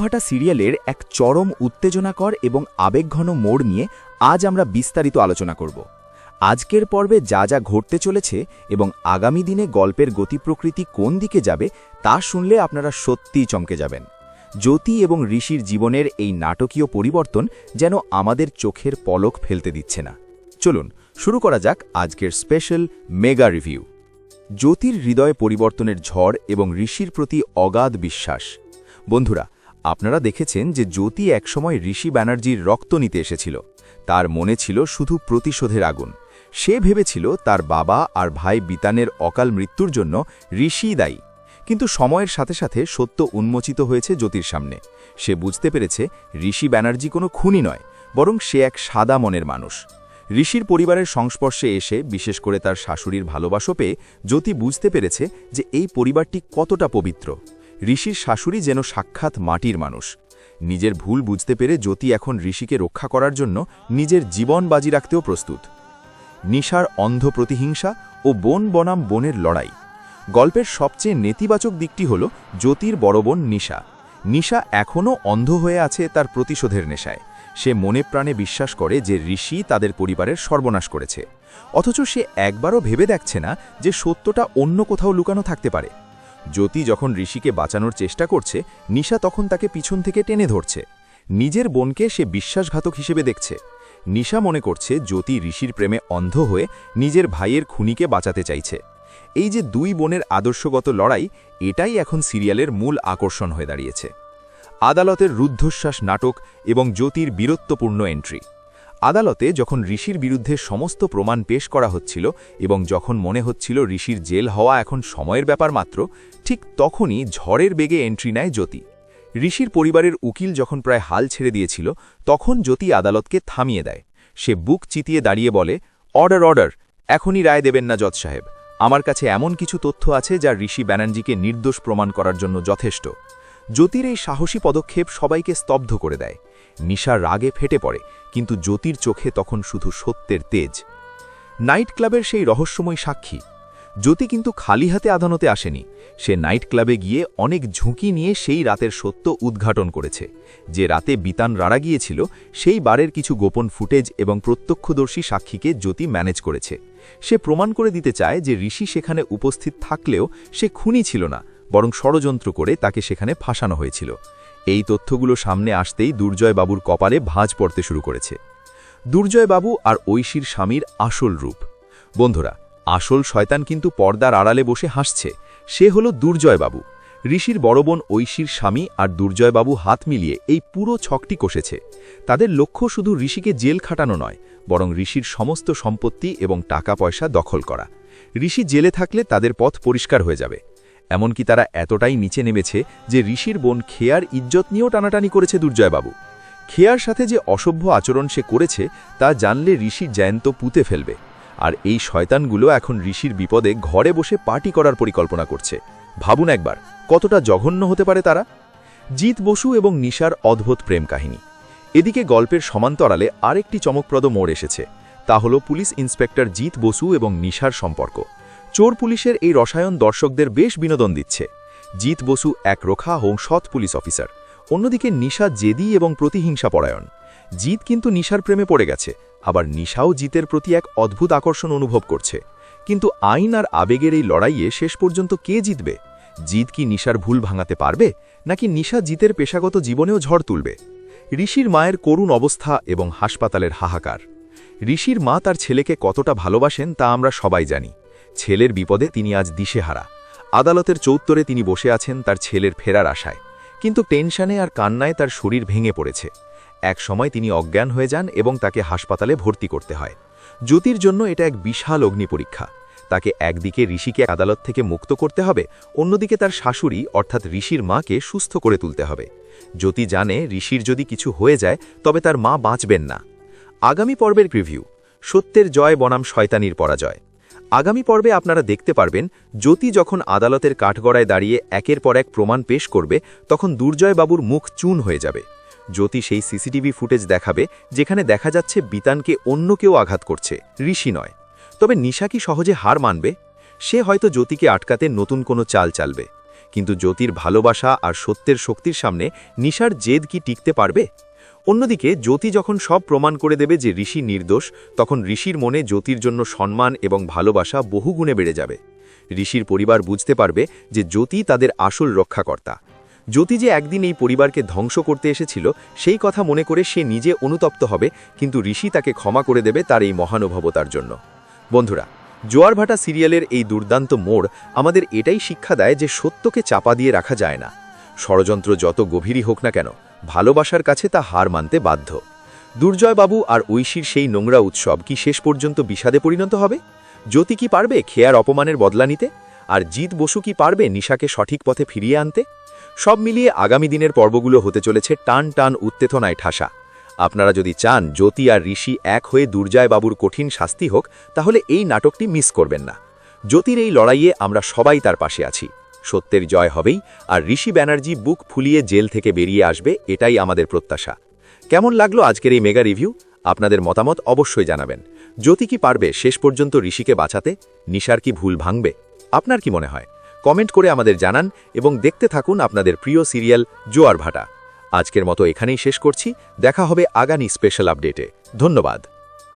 ভাটা সিরিয়ালের এক চরম উত্তেজনাকর এবং আবেগঘন মোড় নিয়ে আজ আমরা বিস্তারিত আলোচনা করব। আজকের পর্বে যা যা ঘটতে চলেছে এবং আগামী দিনে গল্পের গতিপ্রকৃতি কোন দিকে যাবে তা শুনলে আপনারা সত্যিই চমকে যাবেন। জ্যোতি এবং ঋষির জীবনের এই নাটকীয় পরিবর্তন যেন আমাদের চোখের পলক ফেলতে দিচ্ছে না। চলুন শুরু করা যাক আজকের স্পেশাল মেগা রিভিউ। জ্যোতির হৃদয় পরিবর্তনের ঝড় এবং ঋষির প্রতি অগাধ বিশ্বাস। বন্ধুরা, আপনারা দেখেছেন যে জ্যোতি একসময় ঋষি ব্যানার্জির রক্ত নিতে এসেছিল। তার মনে ছিল শুধু প্রতিশোধের আগুন। সে ভেবেছিল তার বাবা আর ভাই বিতানের অকাল মৃত্যুর জন্য ঋষিই দায়ী। কিন্তু সময়ের সাথে সাথে সত্য উন্মোচিত হয়েছে জ্যোতির সামনে। সে বুঝতে পেরেছে ঋষি ব্যানার্জি কোনো খুনি নয়, বরং সে এক সাদা মনের মানুষ। ঋষির পরিবারের সংস্পর্শে এসে, বিশেষ করে তার শাশুড়ির ভালোবাসা পেয়ে, জ্যোতি বুঝতে পেরেছে যে এই পরিবারটি কতটা পবিত্র। ঋষির শাশুড়ি যেন সাক্ষাৎ মাটির মানুষ। নিজের ভুল বুঝতে পেরে জ্যোতি এখন ঋষিকে রক্ষা করার জন্য নিজের জীবন বাজি রাখতেও প্রস্তুত। নিশার অন্ধ প্রতিহিংসা ও বোন বনাম বোনের লড়াই। গল্পের সবচেয়ে নেতিবাচক দিকটি হল জ্যোতির বড় বোন নিশা। নিশা এখনও অন্ধ হয়ে আছে তার প্রতিশোধের নেশায়। সে মনে প্রাণে বিশ্বাস করে যে ঋষি তাদের পরিবারের সর্বনাশ করেছে, অথচ সে একবারও ভেবে দেখছে না যে সত্যটা অন্য কোথাও লুকানো থাকতে পারে। জ্যোতি যখন ঋষিকে বাঁচানোর চেষ্টা করছে, নিশা তখন তাকে পিছন থেকে টেনে ধরছে। নিজের বোনকে সে বিশ্বাসঘাতক হিসেবে দেখছে। নিশা মনে করছে জ্যোতি ঋষির প্রেমে অন্ধ হয়ে নিজের ভাইয়ের খুনিকে বাঁচাতে চাইছে। এই যে দুই বোনের আদর্শগত লড়াই, এটাই এখন সিরিয়ালের মূল আকর্ষণ হয়ে দাঁড়িয়েছে। আদালতের রুদ্ধশ্বাস নাটক এবং জ্যোতির বীরত্বপূর্ণ এন্ট্রি। আদালতে যখন ঋষির বিরুদ্ধে সমস্ত প্রমাণ পেশ করা হচ্ছিল এবং যখন মনে হচ্ছিল ঋষির জেল হওয়া এখন সময়ের ব্যাপার মাত্র, ঠিক তখনই ঝড়ের বেগে এন্ট্রি নেয় জ্যোতি। ঋষির পরিবারের উকিল যখন প্রায় হাল ছেড়ে দিয়েছিল, তখন জ্যোতি আদালতকে থামিয়ে দেয়। সে বুক চিতিয়ে দাঁড়িয়ে বলে, অর্ডার অর্ডার, এখনই রায় দেবেন না জজ সাহেব। আমার কাছে এমন কিছু তথ্য আছে যা ঋষি ব্যানার্জিকে নির্দোষ প্রমাণ করার জন্য যথেষ্ট। জ্যোতির এই সাহসী পদক্ষেপ সবাইকে স্তব্ধ করে দেয়। নিশা রাগে ফেটে পড়ে, কিন্তু জ্যোতির চোখে তখন শুধু সত্যের তেজ। নাইট ক্লাবের সেই রহস্যময় সাক্ষী। জ্যোতি কিন্তু খালি হাতে আদালতে আসেনি। সে নাইট ক্লাবে গিয়ে অনেক ঝুঁকি নিয়ে সেই রাতের সত্য উদ্ঘাটন করেছে। যে রাতে বিতান রাড়া গিয়েছিল, সেই বারের কিছু গোপন ফুটেজ এবং প্রত্যক্ষদর্শী সাক্ষীকে জ্যোতি ম্যানেজ করেছে। সে প্রমাণ করে দিতে চায় যে ঋষি সেখানে উপস্থিত থাকলেও সে খুনি ছিল না, বরং ষড়যন্ত্র করে তাকে সেখানে ফাঁসানো হয়েছিল। এই তথ্যগুলো সামনে আসতেই দুর্জয়বাবুর কপালে ভাঁজ পড়তে শুরু করেছে। দুর্জয়বাবু আর ঐশীর স্বামীর আসল রূপ। বন্ধুরা, আসল শয়তান কিন্তু পর্দার আড়ালে বসে হাসছে। সে হল দুর্জয়বাবু। ঋষির বড় বোন ঐশীর স্বামী আর দুর্জয়বাবু হাত মিলিয়ে এই পুরো ছকটি কষেছে। তাদের লক্ষ্য শুধু ঋষিকে জেল খাটানো নয়, বরং ঋষির সমস্ত সম্পত্তি এবং টাকা পয়সা দখল করা। ঋষি জেলে থাকলে তাদের পথ পরিষ্কার হয়ে যাবে। এমনকি তারা এতটাই নিচে নেমেছে যে ঋষির বোন খেয়ার ইজ্জত নিয়েও টানাটানি করেছে দুর্জয়বাবু। খেয়ার সাথে যে অসভ্য আচরণ সে করেছে তা জানলে ঋষির জ্যান্ত পুঁতে ফেলবে। আর এই শয়তানগুলো এখন ঋষির বিপদে ঘরে বসে পার্টি করার পরিকল্পনা করছে। ভাবুন একবার, কতটা জঘন্য হতে পারে তারা। জিৎ বসু এবং নিশার অদ্ভুত প্রেম কাহিনী। এদিকে গল্পের সমান্তরালে আরেকটি চমকপ্রদ মোড় এসেছে। তা হল পুলিশ ইন্সপেক্টর জিৎ বসু এবং নিশার সম্পর্ক। চোর পুলিশের এই রসায়ন দর্শকদের বেশ বিনোদন দিচ্ছে। জিৎ বসু এক রোখা ও সৎ পুলিশ অফিসার, অন্যদিকে নিশা জেদি এবং প্রতিহিংসা পরায়ণ। জিৎ কিন্তু নিশার প্রেমে পড়ে গেছে, আবার নিশাও জিতের প্রতি এক অদ্ভুত আকর্ষণ অনুভব করছে। কিন্তু আইন আর আবেগের এই লড়াইয়ে শেষ পর্যন্ত কে জিতবে? জিৎ কি নিশার ভুল ভাঙাতে পারবে, নাকি নিশা জিতের পেশাগত জীবনেও ঝড় তুলবে? ঋষির মায়ের করুণ অবস্থা এবং হাসপাতালের হাহাকার। ঋষির মা তার ছেলেকে কতটা ভালোবাসেন তা আমরা সবাই জানি। ছেলের বিপদে তিনি আজ দিশেহারা। আদালতের চৌত্তরে তিনি বসে আছেন তার ছেলের ফেরার আশায়, কিন্তু টেনশনে আর কান্নায় তার শরীর ভেঙে পড়েছে। এক সময় তিনি অজ্ঞান হয়ে যান এবং তাকে হাসপাতালে ভর্তি করতে হয়। জ্যোতির জন্য এটা এক বিশাল অগ্নি পরীক্ষা। তাকে একদিকে ঋষিকে আদালত থেকে মুক্ত করতে হবে, অন্যদিকে তার শাশুড়ি অর্থাৎ ঋষির মাকে সুস্থ করে তুলতে হবে। জ্যোতি জানে ঋষির যদি কিছু হয়ে যায় তবে তার মা বাঁচবেন না। আগামী পর্বের প্রিভিউ, সত্যের জয় বনাম শয়তানির পরাজয়। আগামী পর্বে আপনারা দেখতে পারবেন জ্যোতি যখন আদালতের কাঠগড়ায় দাঁড়িয়ে একের পর এক প্রমাণ পেশ করবে, তখন দুর্জয়বাবুর মুখ চুন হয়ে যাবে। জ্যোতি সেই সিসিটিভি ফুটেজ দেখাবে যেখানে দেখা যাচ্ছে বিতানকে অন্য কেউ আঘাত করছে, ঋষি নয়। তবে নিশা কি সহজে হার মানবে? সে হয়তো জ্যোতিকে আটকাতে নতুন কোনো চাল চালবে। কিন্তু জ্যোতির ভালোবাসা আর সত্যের শক্তির সামনে নিশার জেদ কি টিকতে পারবে? অন্যদিকে জ্যোতি যখন সব প্রমাণ করে দেবে যে ঋষি নির্দোষ, তখন ঋষির মনে জ্যোতির জন্য সম্মান এবং ভালোবাসা বহুগুণে বেড়ে যাবে। ঋষির পরিবার বুঝতে পারবে যে জ্যোতি তাদের আসল রক্ষাকর্তা। জ্যোতি যে একদিন এই পরিবারকে ধ্বংস করতে এসেছিল সেই কথা মনে করে সে নিজে অনুতপ্ত হবে, কিন্তু ঋষি তাকে ক্ষমা করে দেবে তার এই মহানুভবতার জন্য। বন্ধুরা, জোয়ারভাটা সিরিয়ালের এই দুর্দান্ত মোড় আমাদের এটাই শিক্ষা দেয় যে সত্যকে চাপা দিয়ে রাখা যায় না। ষড়যন্ত্র যত গভীরই হোক না কেন, ভালোবাসার কাছে তা হার মানতে বাধ্য। দুর্জয়বাবু আর ঐশীর সেই নোংরা উৎসব কি শেষ পর্যন্ত বিষাদে পরিণত হবে? জ্যোতি কি পারবে খেয়ার অপমানের বদলা নিতে? আর জিৎ বসু কি পারবে নিশাকে সঠিক পথে ফিরিয়ে আনতে? সব মিলিয়ে আগামী দিনের পর্বগুলো হতে চলেছে টান টান উত্তেজনায় ঠাসা। আপনারা যদি চান জ্যোতি আর ঋষি এক হয়ে দুর্জয়বাবুর কঠিন শাস্তি হোক, তাহলে এই নাটকটি মিস করবেন না। জ্যোতির এই লড়াইয়ে আমরা সবাই তার পাশে আছি। সত্যের জয় হবেই, আর ঋষি ব্যানার্জি বুক ফুলিয়ে জেল থেকে বেরিয়ে আসবে, এটাই আমাদের প্রত্যাশা। কেমন লাগলো আজকের এই মেগা রিভিউ? আপনাদের মতামত অবশ্যই জানাবেন। জ্যোতি কি পারবে শেষ পর্যন্ত ঋষিকে বাঁচাতে? নিশার কি ভুল ভাঙবে? আপনার কি মনে হয়? কমেন্ট করে আমাদের জানান এবং দেখতে থাকুন আপনাদের প্রিয় সিরিয়াল জোয়ারভাটা। আজকের মতো এখানেই শেষ করছি। দেখা হবে আগামী স্পেশাল আপডেটে। ধন্যবাদ।